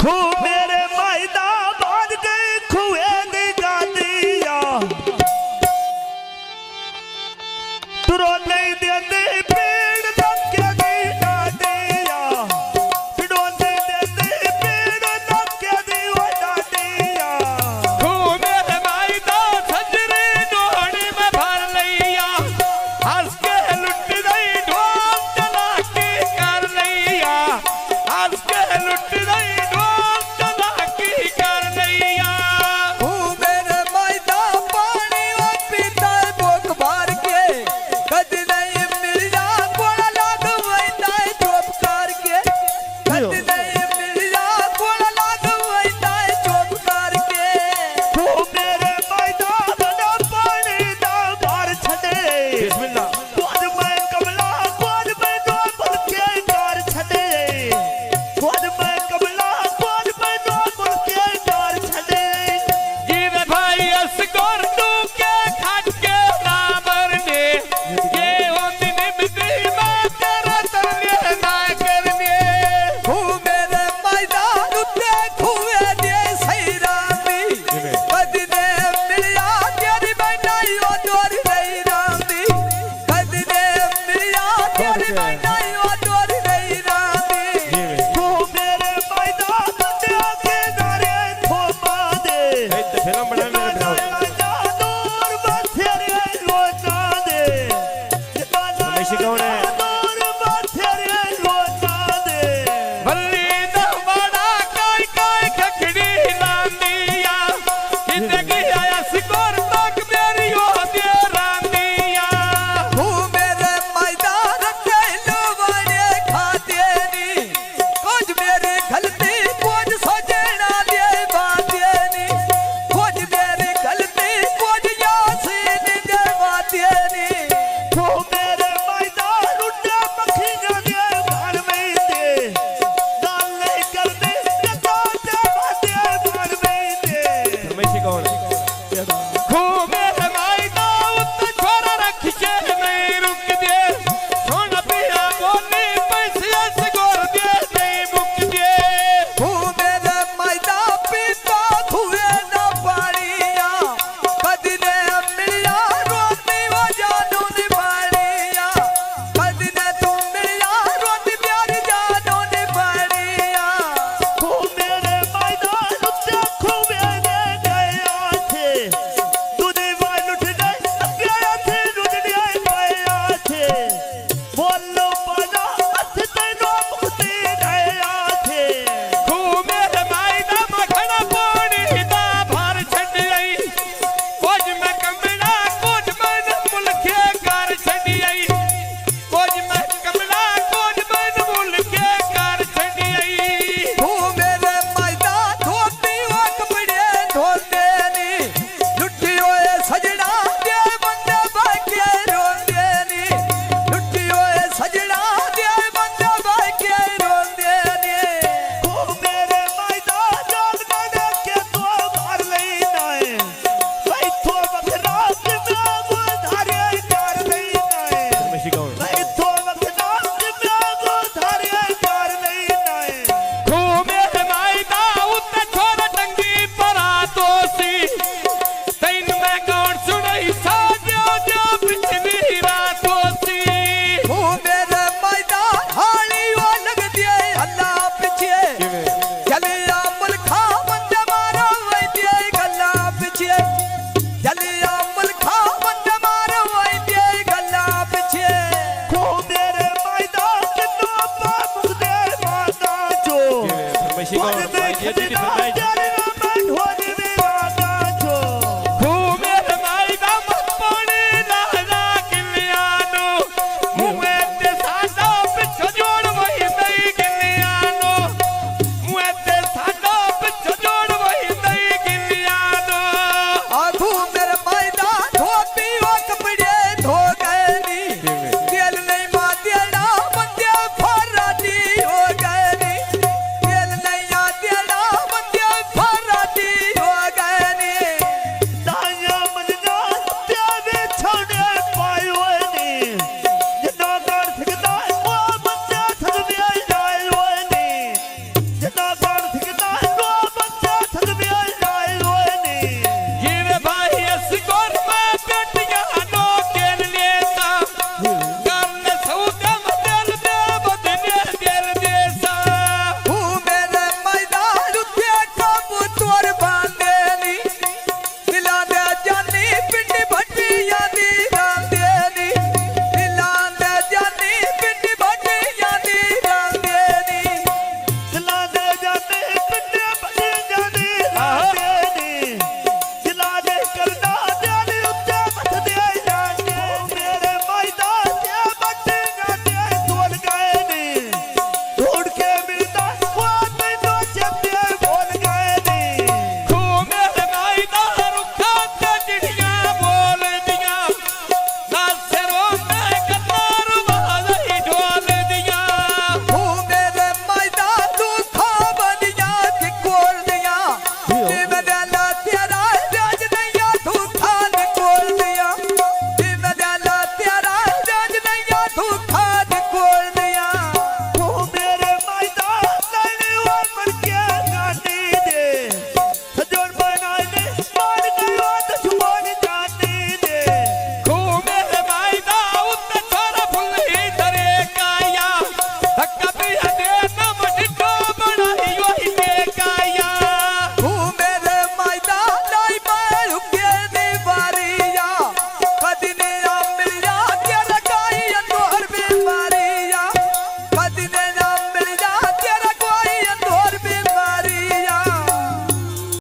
मेरे मायदा बांध गई खुए दी गादिया तुरो नहीं देते पेड़ धक्के दी डाडिया तुरो नहीं देते पेड़ धक्के दी वो डाडिया तू मेरे मायदा सजरे डोहड़ी में भर लिया हंस के लुट गई ढोल चला के कर लिया हंस के लुट गई ढोल चला के कर लिया तू मेरे मायदा पानी वो पीता है भूख भर के कद नहीं मिलया कोड़ा लाग वैदा है चुप करके कद नहीं मिलया कोड़ा लाग वैदा है चुप करके तू मेरे मायदा बड़ा पानी दा बार छड़े बिस्मिल्लाह कोद मैं कमला कोद मैं दो बुलके कार छड़े कोद मैं कमला कोद मैं दो बुलके कार छड़े गिरे भाई असगोर तू के खट के ना मरने ये होती निमती मैं तेरा तरने ना करने तू मेरे मायदा रुते खुए दे सही रामी कद ने मिलया तेरी बनाई ओ डोरी नहीं रामी कद ने मिलया तेरी बनाई ओ डोरी नहीं रामी तू मेरे मायदा दुनिया के नारे थोपा दे फिल्म बना मेरे दूर बथेरे लोटा दे रमेश कौन है? दूर बथेरे लोटा दे बल्ली दा बड़ा काय काय खखड़ी लांदिया जिंदगी आया सिकोर तक मेरी हो दे रांदिया तू मेरे मायदा रखे लोवाने खाते नी कुछ मेरी गलती कुछ सजना दे बाते नी कुछ मेरी गलती कुछ यासीन दे बाते नी तू मेरे मायदा लुट्टा मखियां दे घर में दे गाल नहीं करदे जगा दे बाते घर में दे रमेश कौन खू मेरे मायदा उत छोरा रख के नहीं रुक दे सोना पिया बोली पैसे सिकोर दे नहीं मुक दे तू मेरे मायदा पीता खुए ना पानिया कद ने मिलया रोटी वो जानू नी पानिया कद ने तू मिलया रोटी प्यारी जानू नी पानिया तू मेरे मायदा लुट्टा खुबे दे गया थे तुझे वाल उठ गए गया थे रुजड़िया गया थे बोलो बना हथ तेनो मुक्ति गया थे खू मेरे मायदा मखना पानी दा भर छड़ आई कुछ मैं कमला कुछ मन मुलके कर छड़ आई कुछ मैं कमला कुछ मन मुलके कर छड़ आई तू मेरे मायदा धोती वो कपड़े धोते नी लुट्टी होए सजना दे बंदे बाके रोंदे नी लुट्टी होए सजना दे बंदे बाके रोंदे नी तू मेरे मायदा जाग ना के तो मार लेना है भाई तो बखरा के मैं धारे कर लेना है रमेश कौन भाई तो बखरा के मैं धारे कर लेना है खू मेरे मायदा उत छोरा टंगी परा तोसी तैन मैं कौन सुनई साजो जो पिछली रातों सी तू मेरे मायदा हाली वो लग दिए अल्लाह पीछे जलिया मुल्खा बंदे मारो वही दिए गल्ला पीछे जलिया मुल्खा बंदे मारो वही दिए गल्ला पीछे तू मेरे मायदा कितना बाप दे माता जो रमेश कौन देख देना तेरे